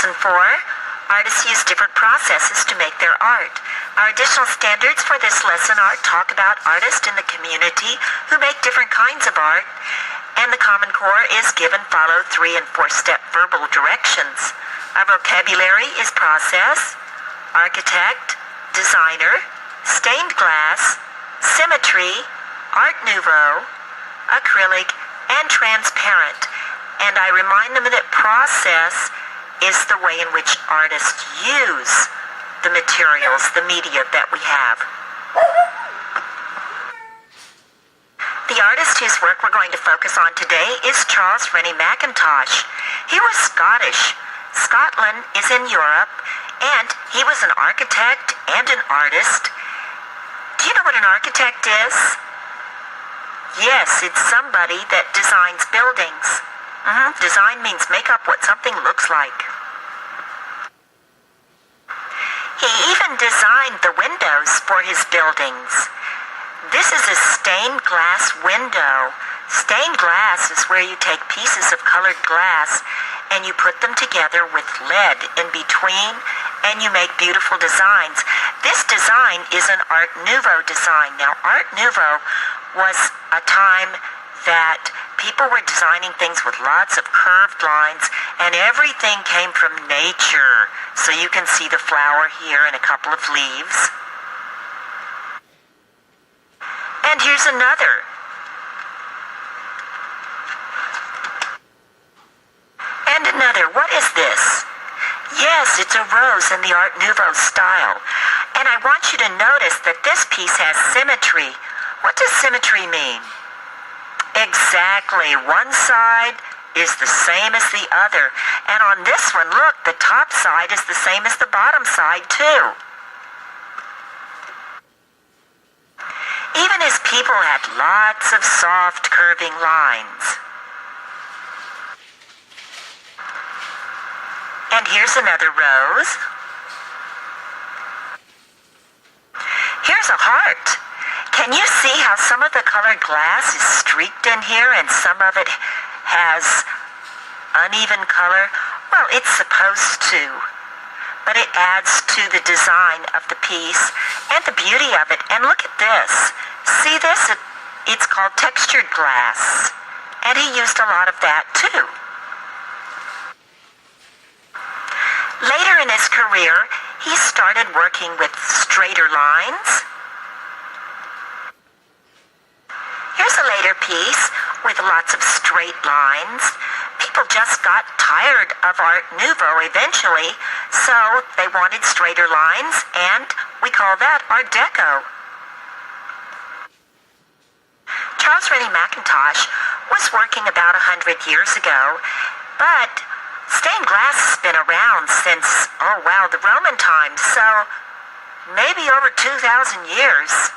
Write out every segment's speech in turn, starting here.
Lesson 4. Artists use different processes to make their art. Our additional standards for this lesson are talk about artists in the community who make different kinds of art, and the Common Core is given follow 3- and 4-step verbal directions. Our vocabulary is process, architect, designer, stained glass, symmetry, Art Nouveau, acrylic, and transparent. And I remind them that process is the way in which artists use the materials, the media that we have. The artist whose work we're going to focus on today is Charles Rennie Mackintosh. He was Scottish. Scotland is in Europe, and he was an architect and an artist. Do you know what an architect is? Yes, it's somebody that designs buildings. Design means make up what something looks like. He even designed the windows for his buildings. This is a stained glass window. Stained glass is where you take pieces of colored glass and you put them together with lead in between, and you make beautiful designs. This design is an Art Nouveau design. Now, Art Nouveau was a time that people were designing things with lots of curved lines, and everything came from nature. So you can see the flower here and a couple of leaves. And here's another. And another. What is this? Yes, it's a rose in the Art Nouveau style. And I want you to notice that this piece has symmetry. What does symmetry mean? Exactly. One side is the same as the other. And on this one, look, the top side is the same as the bottom side, too. Even his people had lots of soft, curving lines. And here's another rose. Here's a heart. Can you see how some of the colored glass is streaked in here and some of it has uneven color? Well, it's supposed to, but it adds to the design of the piece and the beauty of it. And look at this. See this? It's called textured glass, and he used a lot of that too. Later in his career, he started working with straighter lines. Here's a later piece with lots of straight lines. People just got tired of Art Nouveau eventually, so they wanted straighter lines, and we call that Art Deco. Charles Rennie Mackintosh was working about 100 years ago, but stained glass has been around since, the Roman times, so maybe over 2,000 years.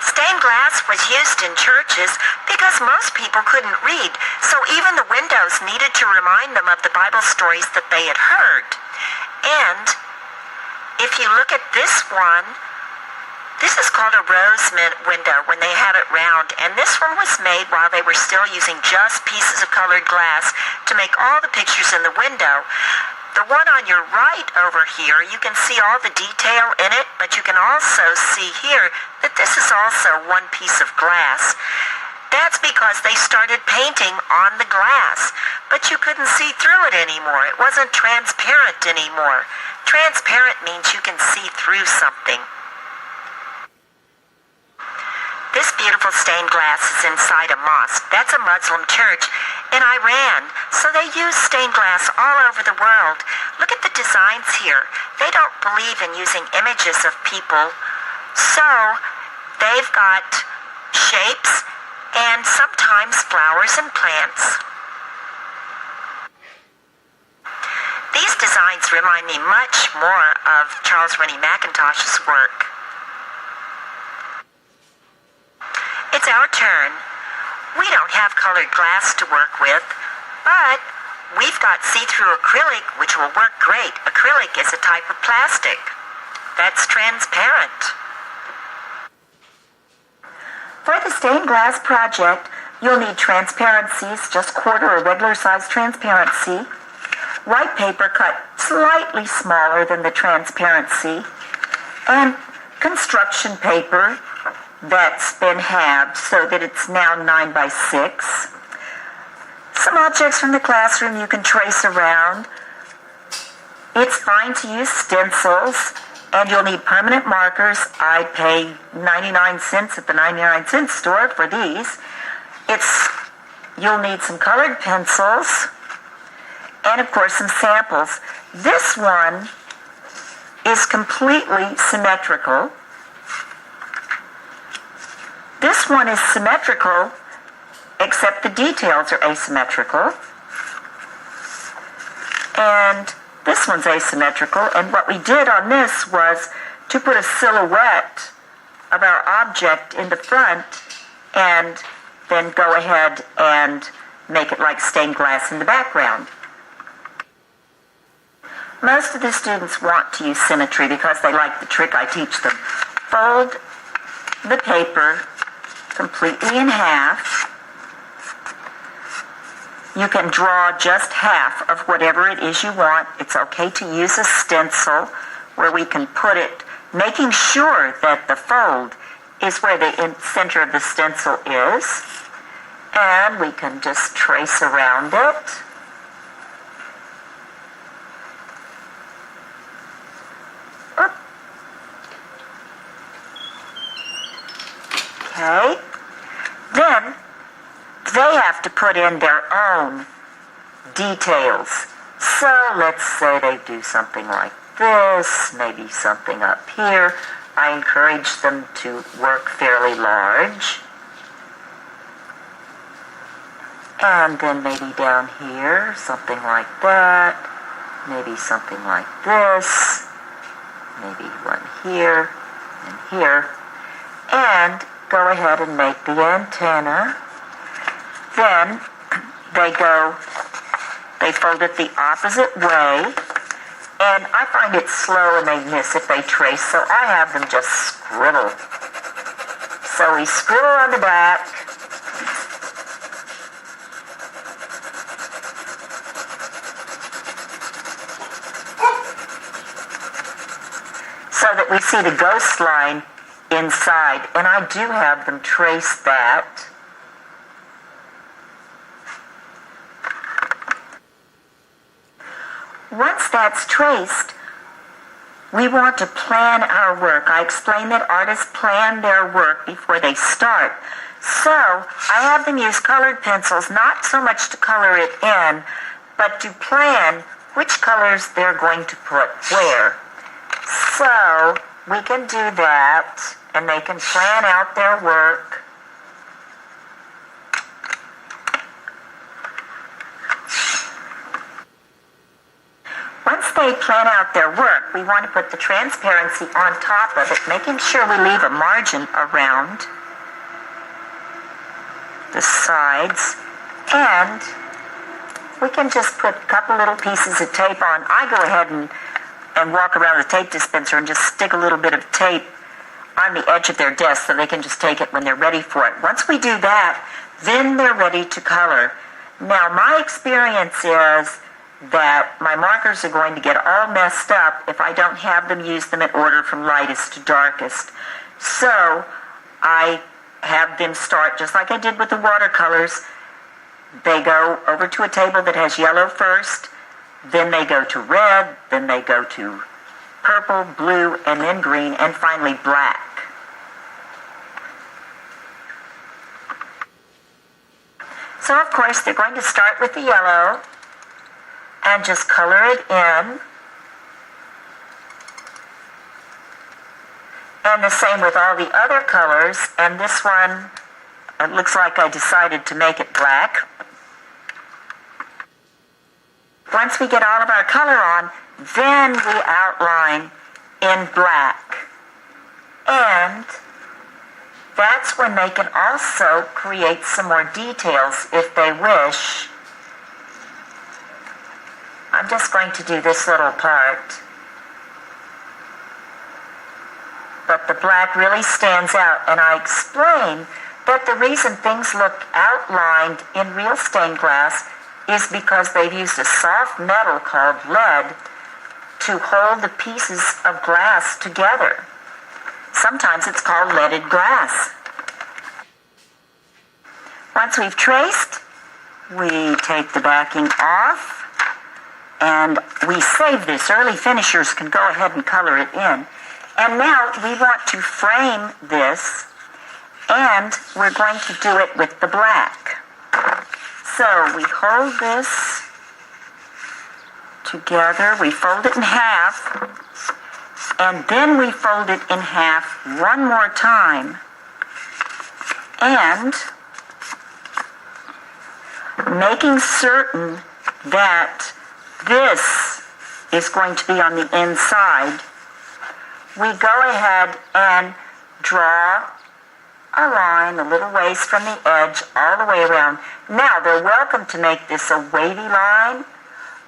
Stained glass was used in churches because most people couldn't read, so even the windows needed to remind them of the Bible stories that they had heard. And if you look at this one, this is called a rose window when they had it round, and this one was made while they were still using just pieces of colored glass to make all the pictures in the window. The one on your right over here, you can see all the detail in it, but you can also see here that this is also one piece of glass. That's because they started painting on the glass, but you couldn't see through it anymore. It wasn't transparent anymore. Transparent means you can see through something. This beautiful stained glass is inside a mosque. That's a Muslim church in Iran. So they use stained glass all over the world. Look at the designs here. They don't believe in using images of people. So they've got shapes and sometimes flowers and plants. These designs remind me much more of Charles Rennie Mackintosh's work. It's our turn. We don't have colored glass to work with, but we've got see-through acrylic, which will work great. Acrylic is a type of plastic that's transparent. For the stained glass project, You'll need transparencies, just quarter or regular size transparency. White paper cut slightly smaller than the transparency. And construction paper that's been halved so that it's now 9 by 6. Some objects from the classroom you can trace around. It's fine to use stencils, and you'll need permanent markers. I pay 99 cents at the 99-cent store for these. You'll need some colored pencils, and of course some samples. This one is completely symmetrical. This one is symmetrical, except the details are asymmetrical. And this one's asymmetrical, and what we did on this was to put a silhouette of our object in the front and then go ahead and make it like stained glass in the background. Most of the students want to use symmetry because they like the trick I teach them. Fold the paper completely in half. You can draw just half of whatever it is you want. It's okay to use a stencil where we can put it, making sure that the fold is where the center of the stencil is. And we can just trace around it. Okay. Then they have to put in their own details. So let's say they do something like this, maybe something up here. I encourage them to work fairly large. And then maybe down here, something like that. Maybe something like this. Maybe one here and here. And go ahead and make the antenna. Then they fold it the opposite way. And I find it slow and they miss if they trace, so I have them just scribble. So we scribble on the back. So that we see the ghost line inside, and I do have them trace that. Once that's traced, we want to plan our work. I explained that artists plan their work before they start. So I have them use colored pencils, not so much to color it in, but to plan which colors they're going to put where. So we can do that, and they can plan out their work. Once they plan out their work, we want to put the transparency on top of it, making sure we leave a margin around the sides. And we can just put a couple little pieces of tape on. I go ahead and walk around the tape dispenser and just stick a little bit of tape on the edge of their desk so they can just take it when they're ready for it. Once we do that, then they're ready to color. Now, my experience is that my markers are going to get all messed up if I don't have them use them in order from lightest to darkest. So I have them start just like I did with the watercolors. They go over to a table that has yellow first, then they go to red, then they go to purple, blue, and then green, and finally black. So of course they're going to start with the yellow and just color it in. And the same with all the other colors. And this one, it looks like I decided to make it black. Once we get all of our color on, then we outline in black. And that's when they can also create some more details if they wish. I'm just going to do this little part. But the black really stands out, and I explain But the reason things look outlined in real stained glass is because they've used a soft metal called lead to hold the pieces of glass together. Sometimes it's called leaded glass. Once we've traced, we take the backing off and we save this. Early finishers can go ahead and color it in. And now we want to frame this, and we're going to do it with the black. So we hold this together, we fold it in half, and then we fold it in half one more time, and making certain that this is going to be on the inside, we go ahead and draw a line a little ways from the edge all the way around. Now, they're welcome to make this a wavy line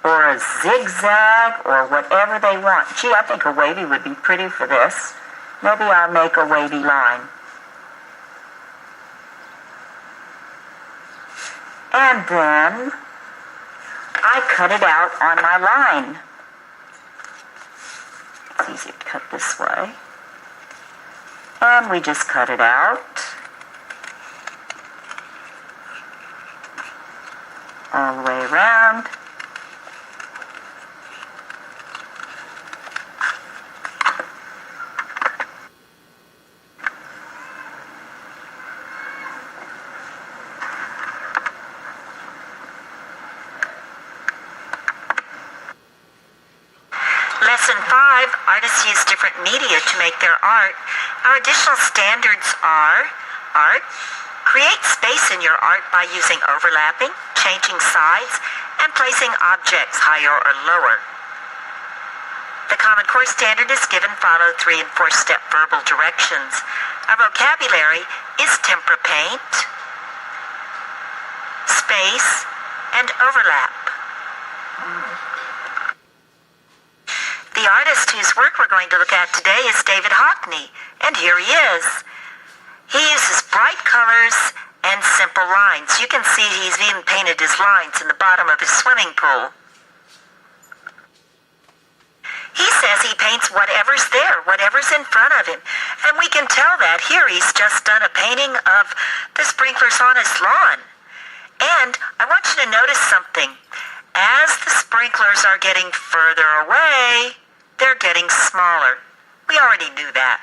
or a zigzag or whatever they want. Gee, I think a wavy would be pretty for this. Maybe I'll make a wavy line. And then I cut it out on my line. It's easy to cut this way. And we just cut it out all the way around. Lesson 5, artists use different media to make their art. Our additional standards are: art, create space in your art by using overlapping, changing sides, and placing objects higher or lower. The Common Core standard is given, follow 3 and 4 step verbal directions. Our vocabulary is tempera paint, space, and overlap. The artist whose work we're going to look at today is David Hockney, and here he is. He uses bright colors and simple lines. You can see he's even painted his lines in the bottom of his swimming pool. He says he paints whatever's there, whatever's in front of him, and we can tell that. Here he's just done a painting of the sprinklers on his lawn. And I want you to notice something. As the sprinklers are getting further away, they're getting smaller. We already knew that.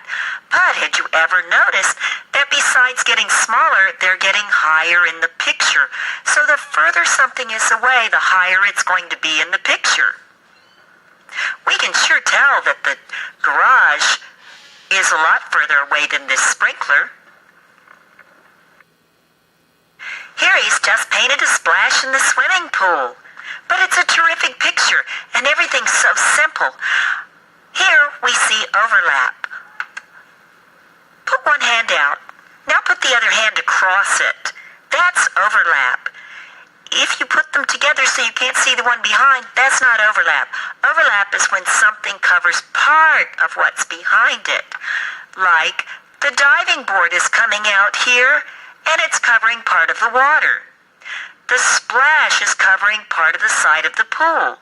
But had you ever noticed that besides getting smaller, they're getting higher in the picture? So the further something is away, the higher it's going to be in the picture. We can sure tell that the garage is a lot further away than this sprinkler. Here he's just painted a splash in the swimming pool. But it's a terrific picture, and everything's so simple. Here we see overlap. Put one hand out. Now put the other hand across it. That's overlap. If you put them together so you can't see the one behind, that's not overlap. Overlap is when something covers part of what's behind it. Like the diving board is coming out here, and it's covering part of the water. The splash is covering part of the side of the pool.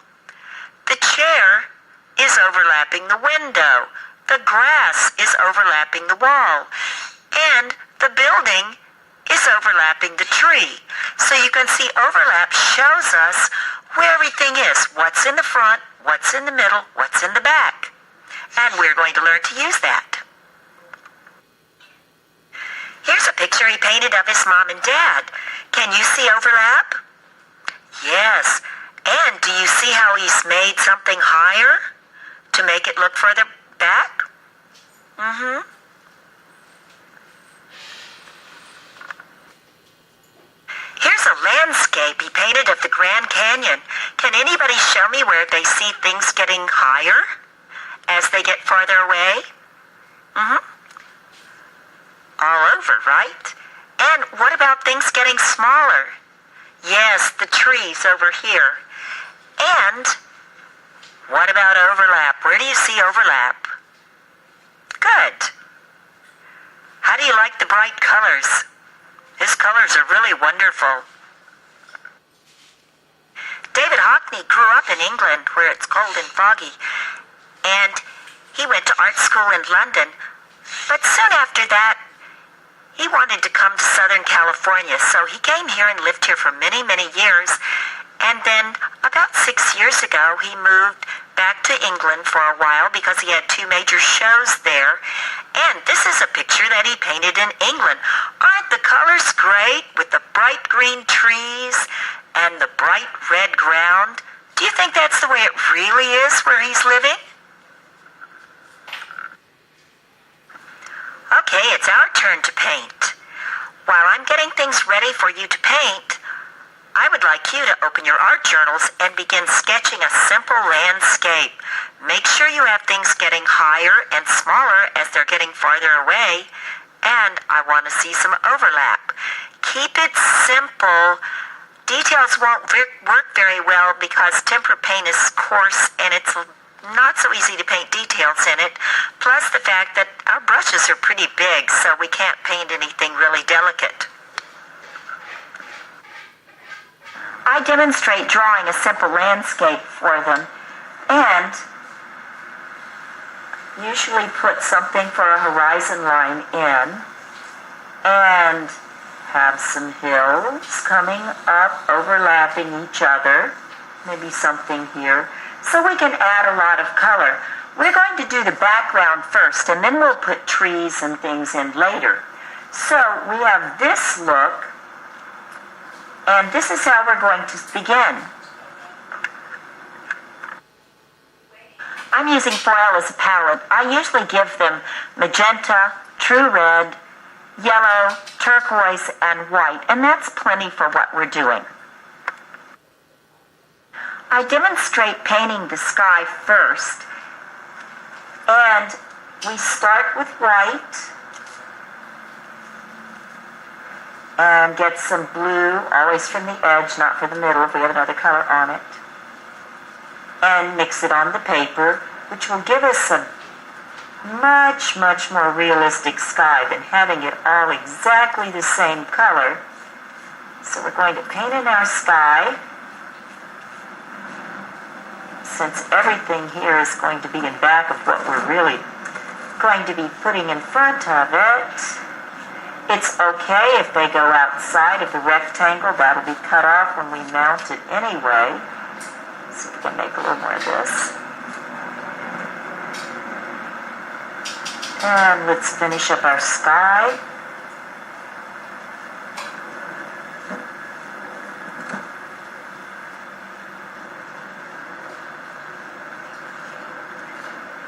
The chair is overlapping the window. The grass is overlapping the wall. And the building is overlapping the tree. So you can see overlap shows us where everything is. What's in the front, what's in the middle, what's in the back. And we're going to learn to use that. Here's a picture he painted of his mom and dad. Can you see overlap? Yes. And do you see how he's made something higher to make it look further back? Here's a landscape he painted of the Grand Canyon. Can anybody show me where they see things getting higher as they get farther away? All over, right? And what about things getting smaller? Yes, the trees over here. And what about overlap? Where do you see overlap? Good. How do you like the bright colors? His colors are really wonderful. David Hockney grew up in England, where it's cold and foggy, and he went to art school in London. But soon after that, he wanted to come to Southern California, so he came here and lived here for many, many years. And then about 6 years ago, he moved back to England for a while because he had 2 major shows there. And this is a picture that he painted in England. Aren't the colors great with the bright green trees and the bright red ground? Do you think that's the way it really is where he's living? Okay, it's our turn to paint. While I'm getting things ready for you to paint, I would like you to open your art journals and begin sketching a simple landscape. Make sure you have things getting higher and smaller as they're getting farther away, and I want to see some overlap. Keep it simple. Details won't work very well because tempera paint is coarse and it's not so easy to paint details in it, plus the fact that our brushes are pretty big, so we can't paint anything really delicate. I demonstrate drawing a simple landscape for them and usually put something for a horizon line in and have some hills coming up, overlapping each other, maybe something here, so we can add a lot of color. We're going to do the background first, and then we'll put trees and things in later. So we have this look, and this is how we're going to begin. I'm using foil as a palette. I usually give them magenta, true red, yellow, turquoise, and white, and that's plenty for what we're doing. I demonstrate painting the sky first, and we start with white and get some blue, always from the edge, not from the middle if we have another color on it, and mix it on the paper, which will give us a much, much more realistic sky than having it all exactly the same color. So we're going to paint in our sky. Since everything here is going to be in back of what we're really going to be putting in front of it, it's okay if they go outside of the rectangle. That'll be cut off when we mount it anyway. So we can make a little more of this. And let's finish up our sky.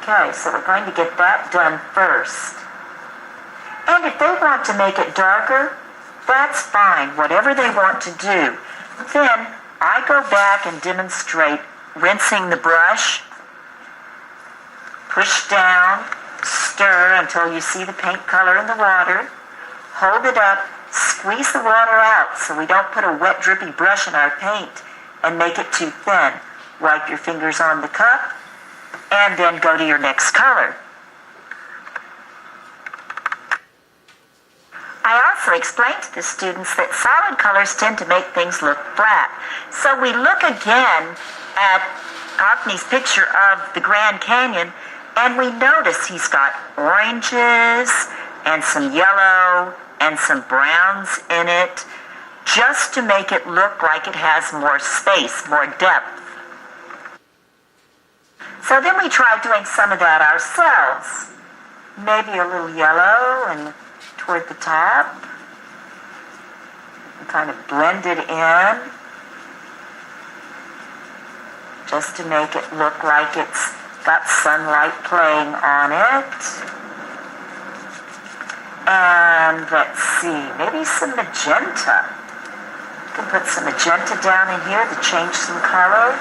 Okay, so we're going to get that done first. And if they want to make it darker, that's fine, whatever they want to do. Then I go back and demonstrate rinsing the brush, push down, stir until you see the paint color in the water, hold it up, squeeze the water out so we don't put a wet drippy brush in our paint and make it too thin. Wipe your fingers on the cup, and then go to your next color. I also explained to the students that solid colors tend to make things look flat. So we look again at Hockney's picture of the Grand Canyon, and we notice he's got oranges and some yellow and some browns in it, just to make it look like it has more space, more depth. So then we tried doing some of that ourselves. Maybe a little yellow and toward the top. And kind of blend it in. Just to make it look like it's got sunlight playing on it. And let's see, maybe some magenta. You can put some magenta down in here to change some color.